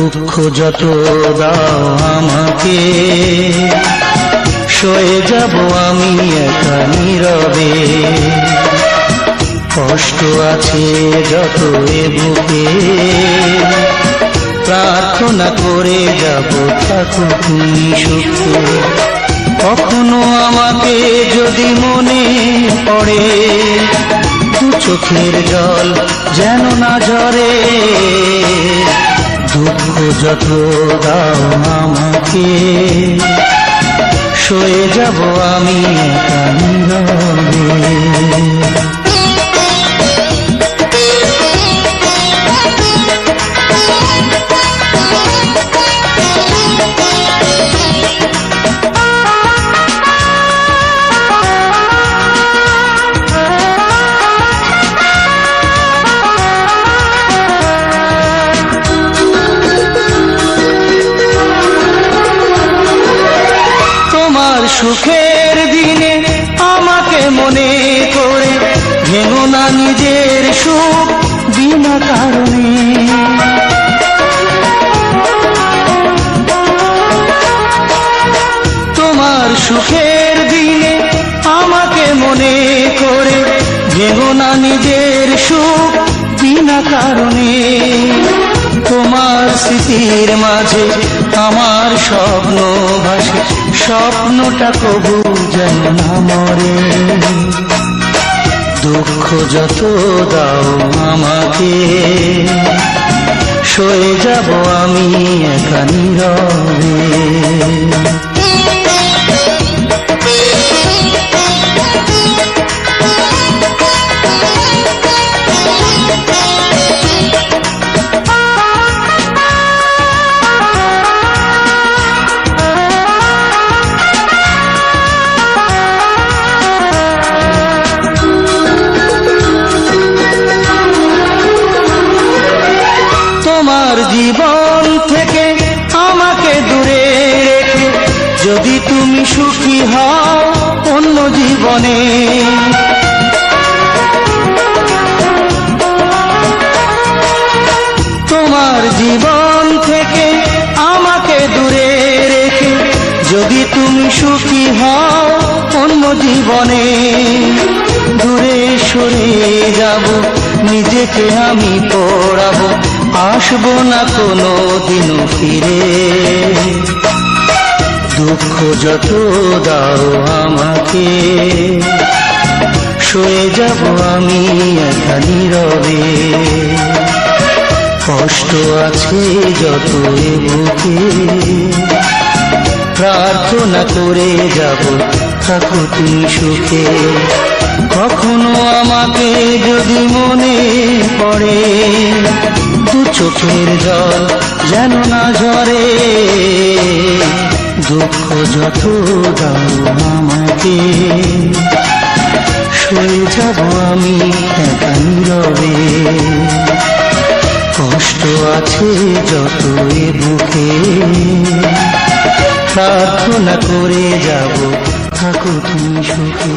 দুঃখ যত দাও আমাকে, সয়ে যাব আমি একা নীরবে। কষ্ট আছে যত এ বুকে, প্রার্থনা করে যাব থাকো তুমি সুখে। কখনো আমাকে যদি মনে পড়ে, দু চোখের জল যেন না ঝরে। দুঃখ যত দাও আমাকে, সয়ে যাব আমি একা নীরবে। সুখের দিনে আমাকে মনে করে, ভেঙো না নিজের সুখ বিনা কারণে। তোমার সুখের দিনে আমাকে মনে করে, ভেঙো না নিজের সুখ বিনা কারণে। তোমার স্মৃতির মাঝে আমার স্বপ্ন ভাসে, স্বপ্নটা কবু যেন না মরে। দুঃখ যত দাও আমাকে, সয়ে যাব আমি একা নীরবে। তোমার জীবন থেকে আমাকে দূরে রেখে, যদি তুমি সুখী হও অন্য জীবনে। তোমার জীবন থেকে আমাকে দূরে রেখে, যদি তুমি সুখী হও অন্য জীবনে। দূরে সরে যাব, নিজেকে আমি পড়াবো, আসবো না কোনো দিনও ফিরে। দুঃখ যত দাও আমাকে, সয়ে যাব আমি একা নীরবে। কষ্ট আছে যত এ বুকে, প্রার্থনা করে যাব থাকো তুমি সুখে। কখনো আমাকে যদি মনে পড়ে, দু চোখের জল যেন না ঝরে। দুঃখ যত দাও আমাকে, সয়ে যাব আমি একা নীরবে। কষ্ট আছে যত এ বুকে, প্রার্থনা করে যাব থাকো তুমি সুখে।